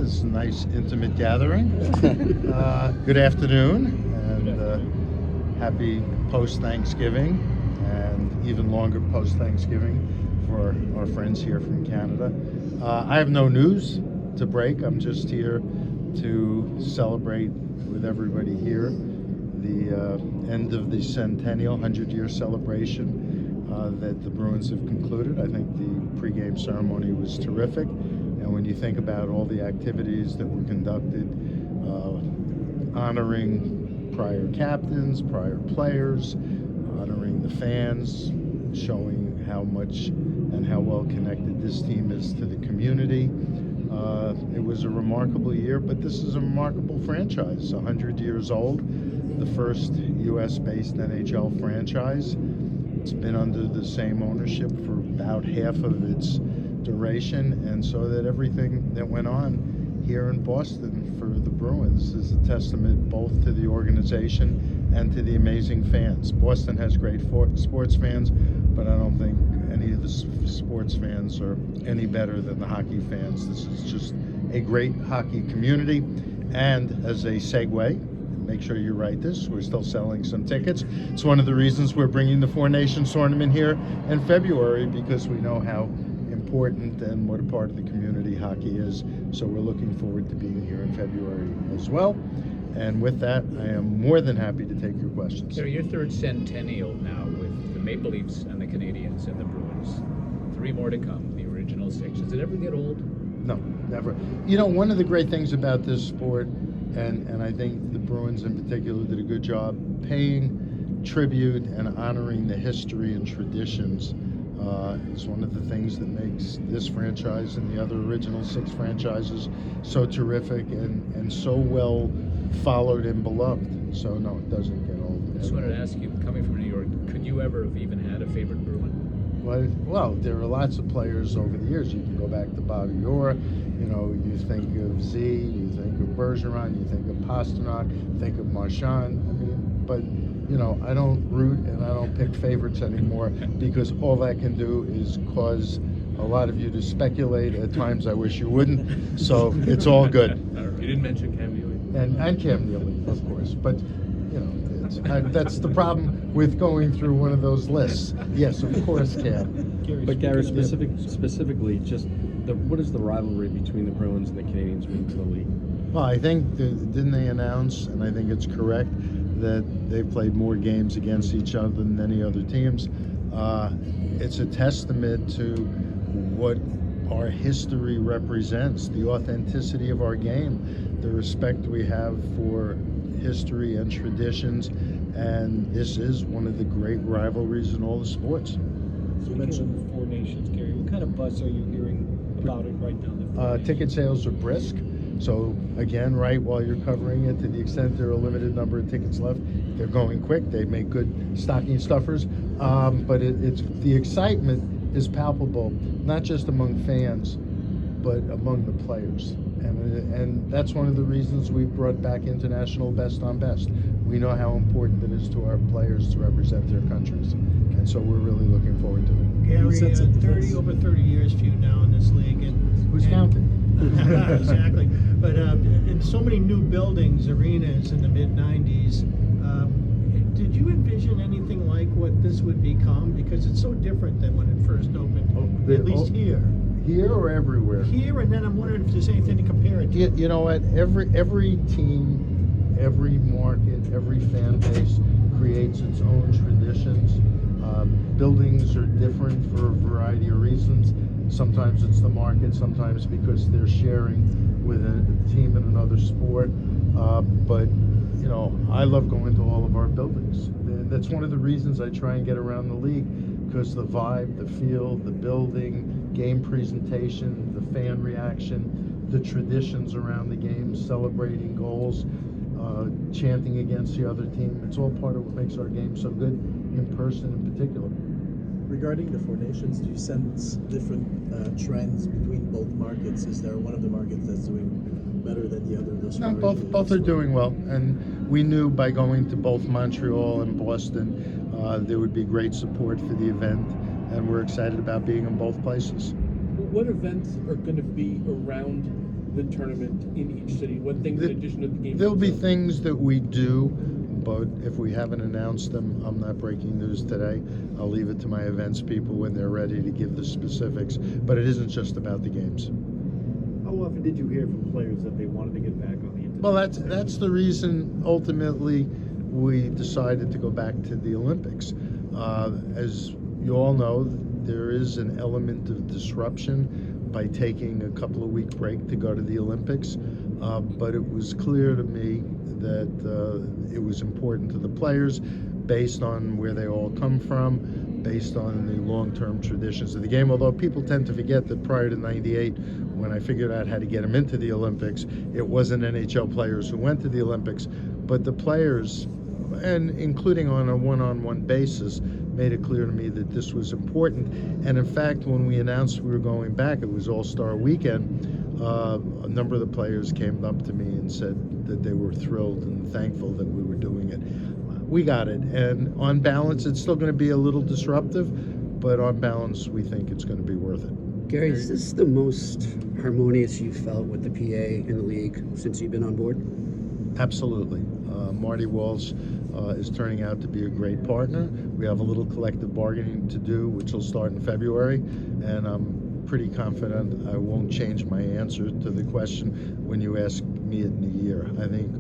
this nice intimate gathering. Good afternoon, and happy post-Thanksgiving, and even longer post-Thanksgiving for our friends here from Canada. I have no news to break. I'm just here to celebrate with everybody here the end of the Centennial 100-year celebration that the Bruins have concluded. I think the pregame ceremony was terrific, and when you think about all the activities that were conducted, honoring prior captains, prior players, honoring the fans, showing how much and how well connected this team is to the community. It was a remarkable year, but this is a remarkable franchise, 100 years old, the first U.S.-based NHL franchise. It's been under the same ownership for about half of its duration, and so that everything that went on here in Boston for the Bruins is a testament both to the organization and to the amazing fans. Boston has great sports fans, but I don't think any of the sports fans are any better than the hockey fans. This is just a great hockey community. And as a segue, make sure you write this, we're still selling some tickets. It's one of the reasons we're bringing the Four Nations tournament here in February, because we know how important and what a part of the community hockey is. So we're looking forward to being here in February as well. And with that, I am more than happy to take your questions. Your third centennial now with the Maple Leafs and the Canadians and the Bruins. 3 more to come, the original 6. Does it ever get old? No, never. You know, one of the great things about this sport, and I think the Bruins in particular did a good job paying tribute and honoring the history and traditions, is one of the things that makes this franchise and the other original 6 franchises so terrific and so well followed and beloved. So no, it doesn't get old. I just wanted to ask you, coming from New York, could you ever have even had a favorite Bruin? Well, there are lots of players over the years. You can go back to Bobby Orr. You know, you think of Z, you think of Bergeron, you think of Pasternak, think of Marchand. I mean, but you know, I don't root and I don't pick favorites anymore, because all that can do is cause a lot of you to speculate. At times I wish you wouldn't. So it's all good. You didn't mention Cam Neely. And Cam Neely, of course. But you know, that's the problem with going through one of those lists. Yes, of course, Cam. But Gary, specifically, just what is the rivalry between the Bruins and the Canadians mean to the league? Well, I think, didn't they announce, and I think it's correct, that they've played more games against each other than any other teams. It's a testament to what our history represents, the authenticity of our game, the respect we have for history and traditions, and this is one of the great rivalries in all the sports. So you mentioned the Four Nations, Gary. What kind of buzz are you hearing about it right now? Ticket sales are brisk. So again, right, while you're covering it, to the extent there are a limited number of tickets left, they're going quick. They make good stocking stuffers. But it's the excitement is palpable, not just among fans, but among the players. And that's one of the reasons we've brought back international best on best. We know how important it is to our players to represent their countries. And so we're really looking forward to it. Gary, over 30 years for you now in this league. Who's counting? Exactly. But in so many new buildings, arenas in the mid-90s, did you envision anything like what this would become? Because it's so different than when it first opened, at least here. Here or everywhere? Here, and then I'm wondering if there's anything to compare it to. You know what? Every team, every market, every fan base creates its own traditions. Buildings are different for a variety of reasons. Sometimes it's the market, sometimes because they're sharing with a team in another sport. But you know, I love going to all of our buildings. That's one of the reasons I try and get around the league, because the vibe, the feel, the building, game presentation, the fan reaction, the traditions around the game, celebrating goals, chanting against the other team. It's all part of what makes our game so good, in person in particular. Regarding the Four Nations, do you sense different trends between both markets? Is there one of the markets that's doing better than the other? No, both are doing well, and we knew by going to both Montreal and Boston there would be great support for the event, and we're excited about being in both places. What events are going to be around the tournament in each city? What things in addition to the game? There'll be itself? things that we do, but if we haven't announced them, I'm not breaking news today. I'll leave it to my events people when they're ready to give the specifics. But it isn't just about the games. How often did you hear from players that they wanted to get back on the internet? Well, that's the reason ultimately we decided to go back to the Olympics. As you all know, there is an element of disruption by taking a couple of week break to go to the Olympics. But it was clear to me that it was important to the players based on where they all come from, based on the long-term traditions of the game. Although people tend to forget that prior to '98, when I figured out how to get them into the Olympics, it wasn't NHL players who went to the Olympics, but the players, and including on a one-on-one basis, made it clear to me that this was important. And in fact, when we announced we were going back, it was All-Star Weekend, a number of the players came up to me and said that they were thrilled and thankful that we were doing it. We got it, and on balance, it's still going to be a little disruptive, but on balance, we think it's going to be worth it. Gary, is this the most harmonious you've felt with the PA in the league since you've been on board? Absolutely. Marty Walsh is turning out to be a great partner. We have a little collective bargaining to do, which will start in February, and I'm pretty confident I won't change my answer to the question when you ask me in a year. I think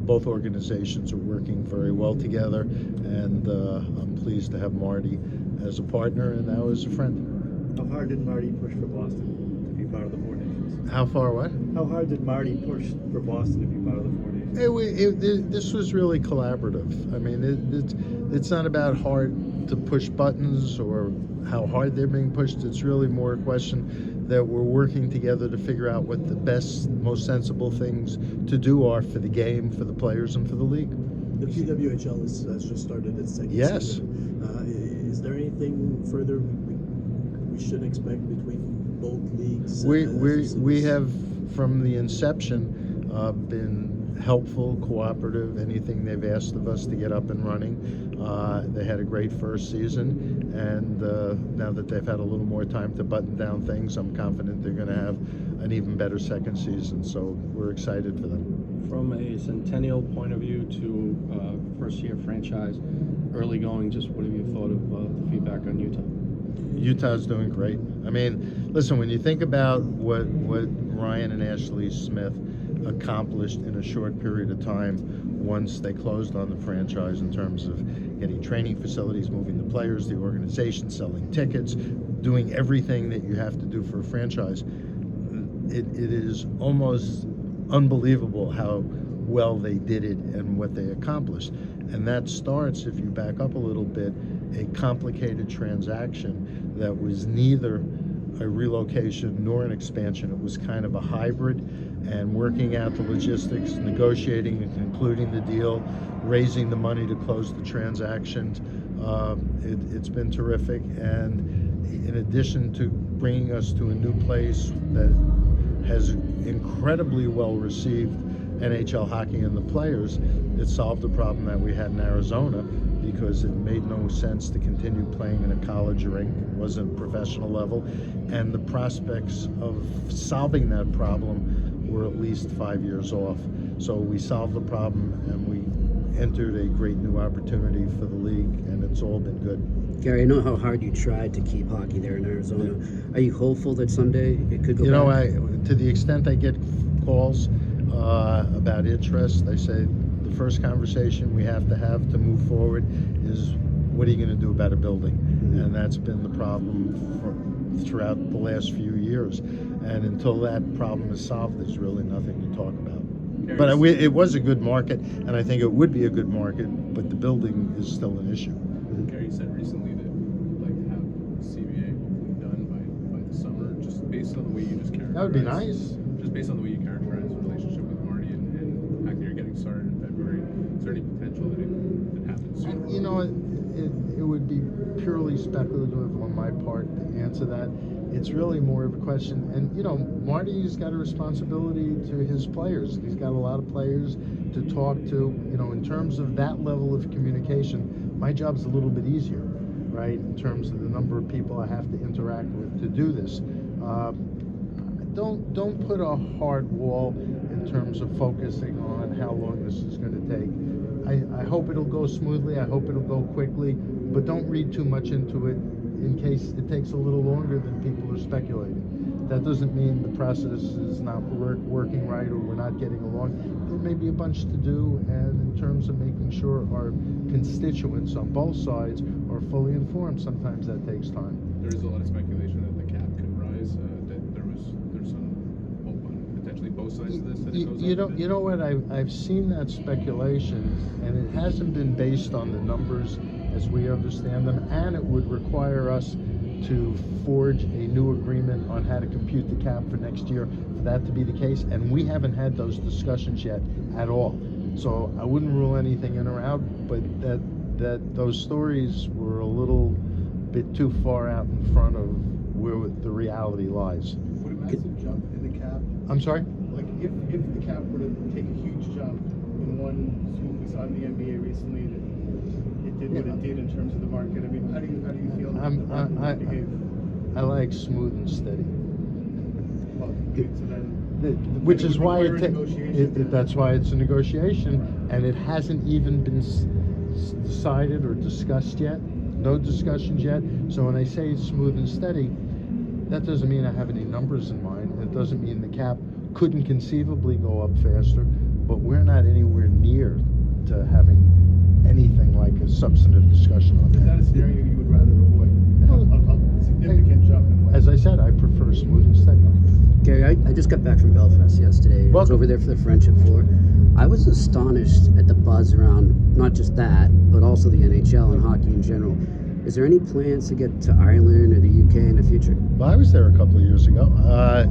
both organizations are working very well together, and I'm pleased to have Marty as a partner and now as a friend. How hard did Marty push for Boston to be part of the Four Nations? How far what? How hard did Marty push for Boston to be part of the Four Nations? This was really collaborative. I mean, it's not about hard to push buttons or how hard they're being pushed. It's really more a question that we're working together to figure out what the best, most sensible things to do are for the game, for the players, and for the league. The PWHL has just started its second Yes. season. Is there anything further we should expect between both leagues? We have, from the inception, been helpful, cooperative, anything they've asked of us to get up and running. They had a great first season, and now that they've had a little more time to button down things, I'm confident they're going to have an even better second season, so we're excited for them. From a Centennial point of view to first-year franchise, early going, just what have you thought of the feedback on Utah? Utah's doing great. I mean, listen, when you think about what Ryan and Ashley Smith accomplished in a short period of time once they closed on the franchise in terms of getting training facilities, moving the players, the organization, selling tickets, doing everything that you have to do for a franchise, it is almost unbelievable how well they did it and what they accomplished. And that starts, if you back up a little bit, a complicated transaction that was neither a relocation nor an expansion. It was kind of a hybrid, and working out the logistics, negotiating and concluding the deal, raising the money to close the transaction. It's been terrific, and in addition to bringing us to a new place that has incredibly well received NHL hockey and the players, it solved the problem that we had in Arizona, because it made no sense to continue playing in a college rink. It wasn't professional level, and the prospects of solving that problem were at least 5 years off. So we solved the problem, and we entered a great new opportunity for the league, and it's all been good. Gary, I know how hard you tried to keep hockey there in Arizona. Are you hopeful that someday it could go back? To the extent I get calls about interest, I say the first conversation we have to move forward is, what are you going to do about a building? And that's been the problem throughout the last few years. And until that problem is solved, there's really nothing to talk about. But it was a good market, and I think it would be a good market, but the building is still an issue. Gary said recently that you'd like to have CBA hopefully done by the summer, just based on the way you just characterized. That would be nice. Just based on the way you characterize the relationship with Marty and the fact that you're getting started in February, is there any potential that it happens sooner? You know, it would be purely speculative on my part to answer that. It's really more of a question, and Marty's got a responsibility to his players. He's got a lot of players to talk to. In terms of that level of communication, my job's a little bit easier, right? In terms of the number of people I have to interact with to do this. don't put a hard wall in terms of focusing on how long this is going to take. I hope it'll go smoothly. I hope it'll go quickly, but don't read too much into it in case it takes a little longer than people are speculating. That doesn't mean the process is not working right or we're not getting along. There may be a bunch to do, and in terms of making sure our constituents on both sides are fully informed, sometimes that takes time. There is a lot of speculation that the cap could rise. That there's some hope on potentially both sides of this. That it goes up. You know what? I've seen that speculation, and it hasn't been based on the numbers as we understand them, and it would require us to forge a new agreement on how to compute the cap for next year for that to be the case, and we haven't had those discussions yet at all. So I wouldn't rule anything in or out, but that those stories were a little bit too far out in front of where the reality lies. Would a massive jump in the cap? I'm sorry? Like if the cap were to take a huge jump in one swoop, we saw in the NBA recently that it did what it did in terms of the market. I mean, how do you feel that the market would behave? I like smooth and steady. Well, so then, Which it is would why require a negotiation. that's why it's a negotiation, and it hasn't even been decided or discussed yet. No discussions yet. So when I say it's smooth and steady, that doesn't mean I have any numbers in mind. It doesn't mean the cap couldn't conceivably go up faster, but we're not anywhere near to having anything like a substantive discussion on Is that a scenario you would rather avoid? A significant jump in As I said, I prefer smooth and steady. Gary, I just got back from Belfast yesterday. I was Welcome. over there for the Friendship Floor. I was astonished at the buzz around not just that, but also the NHL and hockey in general. Is there any plans to get to Ireland or the UK in the future? Well, I was there a couple of years ago.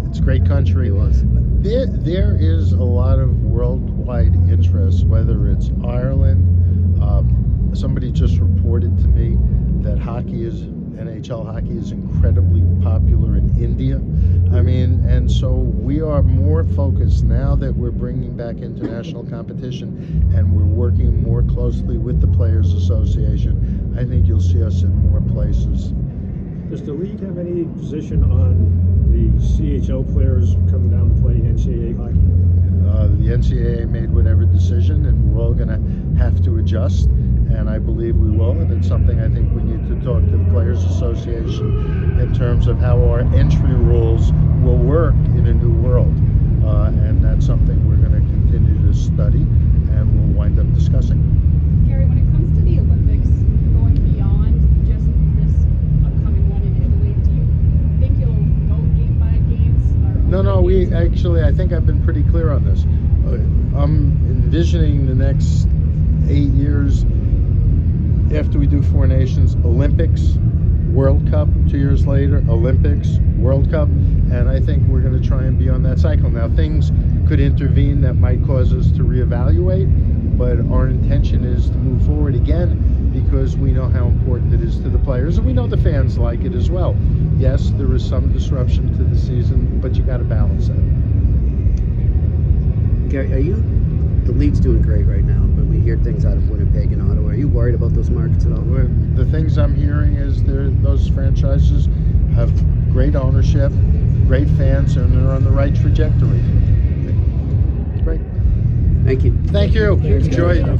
It's a great country. It was. There is a lot of worldwide interest, whether it's Ireland. Somebody just reported to me that NHL hockey is incredibly popular in India. I mean, and so we are more focused now that we're bringing back international competition and we're working more closely with the Players Association. I think you'll see us in more places. Does the league have any position on the CHL players coming down to play NCAA hockey? The NCAA made whatever decision, and we're all going to have to adjust, and I believe we will, and it's something I think we need to talk to the Players Association in terms of how our entry rules will work in a new world, and that's something we're going to continue to study, and we'll wind up discussing. Gary, when it comes to the Olympics, going beyond just this upcoming one in Italy, do you think you'll go game by games? No, I think I've been pretty clear on this. I'm envisioning the next 8 years after we do Four Nations, Olympics, World Cup, 2 years later, Olympics, World Cup, and I think we're going to try and be on that cycle. Now, things could intervene that might cause us to reevaluate, but our intention is to move forward again because we know how important it is to the players, and we know the fans like it as well. Yes, there is some disruption to the season, but you got to balance that. Gary, the league's doing great right now, but we hear things out of Winnipeg and Ottawa. Are you worried about those markets at all? The things I'm hearing is those franchises have great ownership, great fans, and they're on the right trajectory. Great. Thank you. Thank you. Enjoy.